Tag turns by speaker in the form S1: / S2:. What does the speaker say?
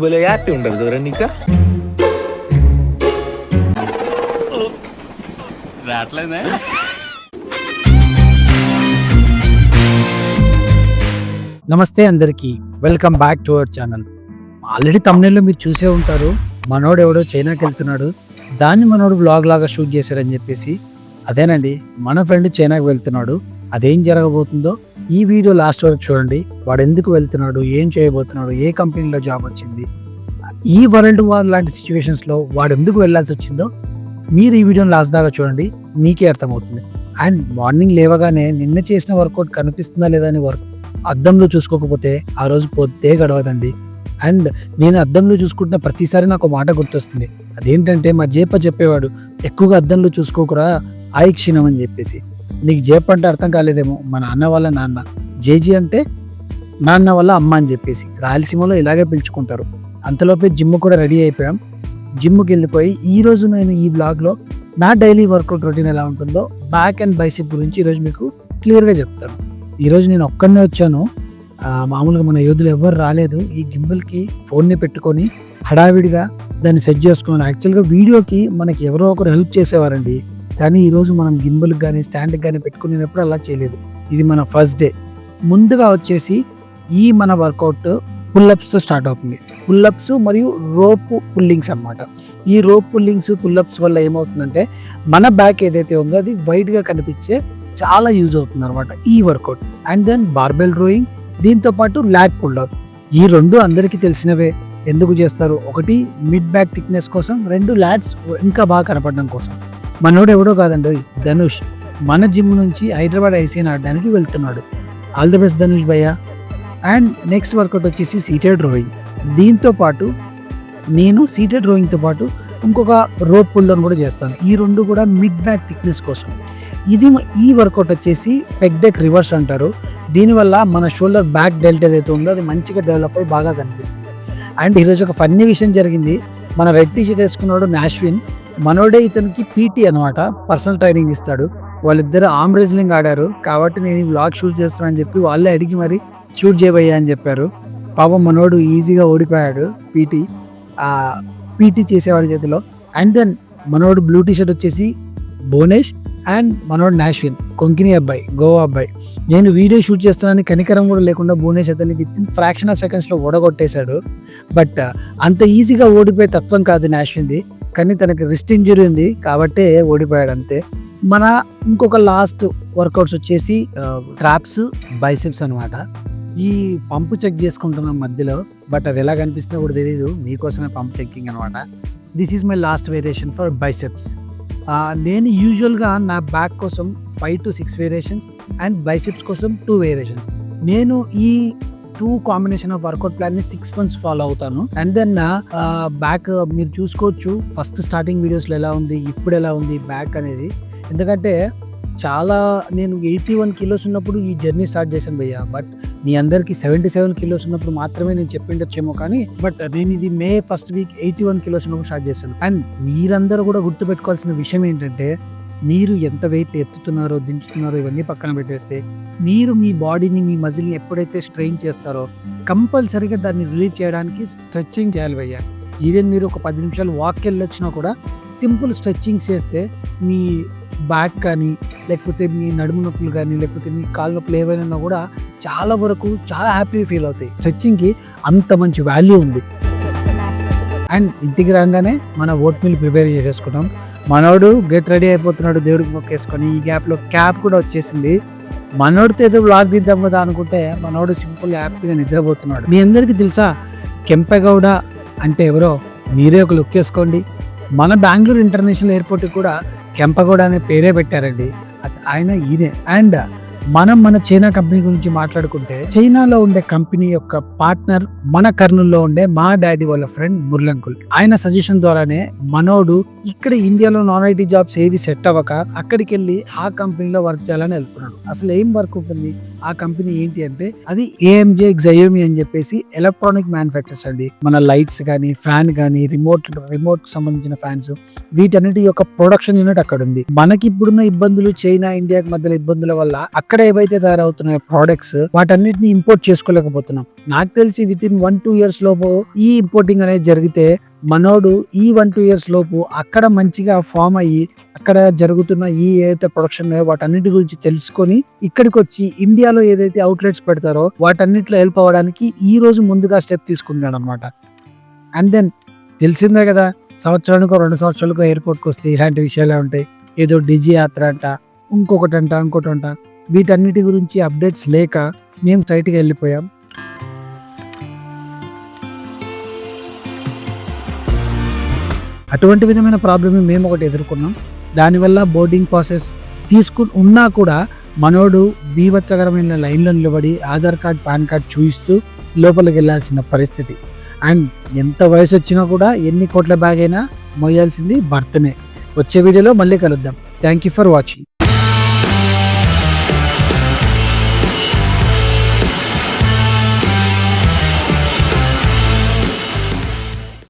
S1: बोले హ్యాపీ ఉండదు దూరం నీకా
S2: రాట్లేదా?
S3: నమస్తే అందరికి, welcome back to our channel. Already తమ్నెల్లో మీరు చూసే ఉంటారు, మనోడు ఎవడో చైనాకి వెళ్తున్నాడు, దాన్ని మనోడు బ్లాగ్ లాగా షూట్ చేశాడని చెప్పేసి. అదేనండి, మన ఫ్రెండ్ చైనాకి వెళ్తున్నాడు. అదేం జరగబోతుందో ఈ వీడియో లాస్ట్ వరకు చూడండి. వాడు ఎందుకు వెళ్తున్నాడు, ఏం చేయబోతున్నాడు, ఏ కంపెనీలో జాబ్ వచ్చింది, ఈ వరల్డ్ వార్ లాంటి సిచ్యువేషన్స్లో వాడు ఎందుకు వెళ్ళాల్సి వచ్చిందో మీరు ఈ వీడియోని లాస్ట్ దాకా చూడండి, మీకే అర్థమవుతుంది. అండ్ మార్నింగ్ లేవగానే నిన్న చేసిన వర్కౌట్ కనిపిస్తుందా లేదా అని అద్దంలో చూసుకోకపోతే ఆ రోజు పొద్దే గడవదండి. అండ్ నేను అద్దంలో చూసుకుంటున్న ప్రతిసారి నాకు మాట గుర్తొస్తుంది. అదేంటంటే మా జేప చెప్పేవాడు, ఎక్కువగా అద్దంలో చూసుకోకురా ఆయి క్షీణం అని చెప్పేసి. నీకు జేప అంటే అర్థం కాలేదేమో, మా నాన్న వాళ్ళ నాన్న, జేజీ అంటే నాన్న వల్ల అమ్మ అని చెప్పేసి రాయలసీమలో ఇలాగే పిలుచుకుంటారు. అంతలోపే జిమ్ కూడా రెడీ అయిపోయాం. జిమ్కి వెళ్ళిపోయి ఈరోజు నేను ఈ బ్లాగ్లో నా డైలీ వర్కౌట్ రొటీన్ ఎలా ఉంటుందో, బ్యాక్ అండ్ బైసెప్ గురించి ఈరోజు మీకు క్లియర్గా చెప్తాను. ఈరోజు నేను ఒక్కడనే వచ్చాను. మామూలుగా మన యోధులు ఎవరు రాలేదు. ఈ గింబల్కి ఫోన్ని పెట్టుకొని హడావిడిగా దాన్ని సెట్ చేసుకున్నాను. యాక్చువల్గా వీడియోకి మనకి ఎవరో ఒకరు హెల్ప్ చేసేవారండి, కానీ ఈరోజు మనం గింబల్కి కానీ స్టాండ్కి కానీ పెట్టుకునేటప్పుడు అలా చేయలేదు. ఇది మన ఫస్ట్ డే. ముందుగా వచ్చేసి ఈ మన వర్కౌట్ పుల్లప్స్తో స్టార్ట్ అవుతుంది. పుల్లప్స్ మరియు రోప్ పుల్లింగ్స్ అన్నమాట. ఈ రోప్ పుల్లింగ్స్ పుల్లప్స్ వల్ల ఏమవుతుందంటే మన బ్యాక్ ఏదైతే ఉందో అది వైడ్గా కనిపించే చాలా యూజ్ అవుతుంది అనమాట ఈ workout. And then barbell rowing, దీంతో పాటు ల్యాట్ పుల్ డౌన్. ఈ రెండు అందరికీ తెలిసినవే. ఎందుకు చేస్తారు? ఒకటి మిడ్ బ్యాక్ థిక్నెస్ కోసం, రెండు ల్యాట్స్ ఇంకా బాగా కనపడడం కోసం. మనోడు ఎవడో కాదండి, ధనుష్ మన జిమ్ నుంచి హైదరాబాద్ ఐసీఎన్ ఆడడానికి వెళ్తున్నాడు. ఆల్ ది బెస్ట్ ధనుష్ భయ్య. అండ్ నెక్స్ట్ వర్కౌట్ వచ్చేసి సీటెడ్ రోయింగ్. దీంతో పాటు నేను సీటెడ్ రోయింగ్తో పాటు ఇంకొక రోప్ పుల్ డౌన్ కూడా చేస్తాను. ఈ రెండు కూడా మిడ్ బ్యాక్ థిక్నెస్ కోసం. ఈ వర్కౌట్ వచ్చేసి పెగ్ డెక్ రివర్స్ అంటారు. దీనివల్ల మన షోల్డర్ బ్యాక్ డెల్ట్ ఏదైతే ఉందో అది మంచిగా డెవలప్ అయ్యి బాగా కనిపిస్తుంది. అండ్ ఈరోజు ఒక ఫన్నీ విషయం జరిగింది. మన రెడ్ టీ షర్ట్ వేసుకున్నాడు నాష్విన్, మనోడే ఇతనికి పీటీ అనమాట, పర్సనల్ ట్రైనింగ్ ఇస్తాడు. వాళ్ళిద్దరు ఆర్మ్ రెజ్లింగ్ ఆడారు. కాబట్టి నేను ఈ వ్లాగ్ షూట్ చేస్తాను అని చెప్పి వాళ్ళే అడిగి మరి షూట్ చేయబోయా అని చెప్పారు. పాపం మనోడు ఈజీగా ఓడిపోయాడు పీటీ చేసేవాడి చేతిలో. అండ్ దెన్ మనోడు బ్లూ టీ షర్ట్ వచ్చేసి భువనేష్ అండ్ మనోడు నాష్విన్, కొంకిని అబ్బాయి, గోవా అబ్బాయి. నేను వీడియో షూట్ చేస్తున్నానని కనికరం కూడా లేకుండా భువనేష్ అతన్ని విత్ ఫ్రాక్షన్ ఆఫ్ సెకండ్స్లో ఓడగొట్టేశాడు. బట్ అంత ఈజీగా ఓడిపోయే తత్వం కాదు నాష్విన్ది, కానీ తనకి రిస్ట్ ఇంజరీ ఉంది కాబట్టే ఓడిపోయాడు అంతే. మన ఇంకొక లాస్ట్ వర్కౌట్స్ వచ్చేసి ట్రాప్స్, బైసెప్స్ అనమాట. ఈ పంపు చెక్ చేసుకుంటున్నాం మధ్యలో, బట్ అది ఎలా కనిపిస్తుందో కూడా తెలియదు. మీకోసమే పంప్ చెక్కింగ్ అనమాట. This is my last variation for biceps. నేను యూజువల్గా నా బ్యాక్ కోసం 5 to 6 వేరియేషన్స్ అండ్ బైసెప్స్ కోసం 2 వేరియేషన్స్. నేను ఈ 2 కాంబినేషన్ ఆఫ్ వర్కౌట్ ప్లాన్ని 6 months ఫాలో అవుతాను. అండ్ దెన్ బ్యాక్ మీరు చూసుకోవచ్చు ఫస్ట్ స్టార్టింగ్ వీడియోస్లో ఎలా ఉంది, ఇప్పుడు ఎలా ఉంది బ్యాక్ అనేది. ఎందుకంటే నేను 81 kilos ఉన్నప్పుడు ఈ జర్నీ స్టార్ట్ చేశాను భయ్య. బట్ మీ అందరికి 77 kilos ఉన్నప్పుడు మాత్రమే నేను చెప్పిండొచ్చేమో, కానీ బట్ నేను ఇది మే ఫస్ట్ వీక్ 81 kilos ఉన్నప్పుడు స్టార్ట్ చేశాను. అండ్ మీరందరూ కూడా గుర్తుపెట్టుకోవాల్సిన విషయం ఏంటంటే, మీరు ఎంత వెయిట్ ఎత్తుతున్నారో దించుతున్నారో ఇవన్నీ పక్కన పెట్టేస్తే, మీరు మీ బాడీని, మీ మజిల్ని ఎప్పుడైతే స్ట్రెయిన్ చేస్తారో కంపల్సరీగా దాన్ని రిలీవ్ చేయడానికి స్ట్రెచ్చింగ్ చేయాలి భయ్య. ఈవెన్ మీరు ఒక 10 నిమిషాలు వాక్కి వెళ్ళొచ్చినా కూడా సింపుల్ స్ట్రెచ్చింగ్ చేస్తే మీ బ్యాక్ కానీ, లేకపోతే మీ నడుము నొప్పులు కానీ, లేకపోతే మీ కాళ్ళ నొప్పులు ఏవైనా కూడా చాలా వరకు చాలా హ్యాపీగా ఫీల్ అవుతాయి. స్ట్రెచ్చింగ్కి అంత మంచి వాల్యూ ఉంది. అండ్ ఇంటికి రాగానే మన ఓట్ మీల్ ప్రిపేర్ చేసేసుకుంటాం. మనోడు గెట్ రెడీ అయిపోతున్నాడు దేవుడికి మొక్కేసుకొని. ఈ గ్యాప్లో క్యాప్ కూడా వచ్చేసింది. మనోడితో ఏదో వ్లాగ్ తీద్దాం కదా అనుకుంటే మనోడు సింపుల్ హ్యాపీగా నిద్రపోతున్నాడు. మీ అందరికీ తెలుసా కెంపెగౌడ అంటే ఎవరో? మీరే ఒక లుక్ వేసుకోండి. మన బెంగళూరు ఇంటర్నేషనల్ ఎయిర్పోర్ట్కి కూడా కెంపగౌడ అనే పేరే పెట్టారండి. ఆయన ఈయనే. అండ్ మన చైనా కంపెనీ గురించి మాట్లాడుకుంటే, చైనాలో ఉండే కంపెనీ యొక్క పార్ట్నర్ మన కర్నూల్లో ఉండే మా డాడీ వాళ్ళ ఫ్రెండ్ మురళంకుల్. ఆయన సజెషన్ ద్వారానే మనోడు ఇక్కడ ఇండియాలో నాన్ ఐటీ జాబ్స్ ఏవి సెట్ అవ్వక అక్కడికి వెళ్ళి ఆ కంపెనీలో వర్క్ చేయాలని వెళ్తున్నాడు. అసలు ఏం వర్క్ ఉంటుంది ఆ కంపెనీ ఏంటి అంటే, అది ఏఎంజే Xiaomi అని చెప్పేసి ఎలక్ట్రానిక్ మ్యానుఫ్యాక్చర్స్ అండి. మన లైట్స్ కానీ, ఫ్యాన్ కానీ, రిమోట్ సంబంధించిన ఫ్యాన్స్, వీటన్నిటి యొక్క ప్రొడక్షన్ యూనిట్ అక్కడ ఉంది. మనకి ఇప్పుడున్న ఇబ్బందులు, చైనా ఇండియాకి మధ్యలో ఇబ్బందుల వల్ల అక్కడ అక్కడ ఏవైతే తయారవుతున్నాయో ప్రోడక్ట్స్ వాటన్నిటిని ఇంపోర్ట్ చేసుకోలేకపోతున్నాం. నాకు తెలిసి విత్ ఇన్ 1-2 years లోపు ఈ ఇంపోర్టింగ్ అనేది జరిగితే మనోడు ఈ 1-2 years లోపు అక్కడ మంచిగా ఫామ్ అయ్యి అక్కడ జరుగుతున్న ఈ ఏదైతే ప్రొడక్షన్ వాటన్నిటి గురించి తెలుసుకొని ఇక్కడికి వచ్చి ఇండియాలో ఏదైతే అవుట్లెట్స్ పెడతారో వాటన్నిటిలో హెల్ప్ అవ్వడానికి ఈ రోజు ముందుగా స్టెప్ తీసుకుంటాడు అనమాట. అండ్ దెన్ తెలిసిందే కదా, సంవత్సరానికో 2 సంవత్సరాలకో ఎయిర్పోర్ట్కి వస్తే ఇలాంటి విషయాలే ఉంటాయి. ఏదో డిజి యాత్ర అంట, ఇంకోటి అంట, వీటన్నిటి గురించి అప్డేట్స్ లేక మేము స్ట్రైట్గా వెళ్ళిపోయాం. అటువంటి విధమైన ప్రాబ్లమ్ మేము ఒకటి ఎదుర్కొన్నాం. దానివల్ల బోర్డింగ్ ప్రాసెస్ తీసుకుని ఉన్నా కూడా మనోడు బీభత్సకరమైన లైన్లో నిలబడి ఆధార్ కార్డ్, పాన్ కార్డ్ చూపిస్తూ లోపలికి వెళ్ళాల్సిన పరిస్థితి. అండ్ ఎంత వయసు వచ్చినా కూడా ఎన్ని కోట్ల బ్యాగ్ అయినా మోయాల్సింది భర్తనే. వచ్చే వీడియోలో మళ్ళీ కలుద్దాం. Thank you for watching.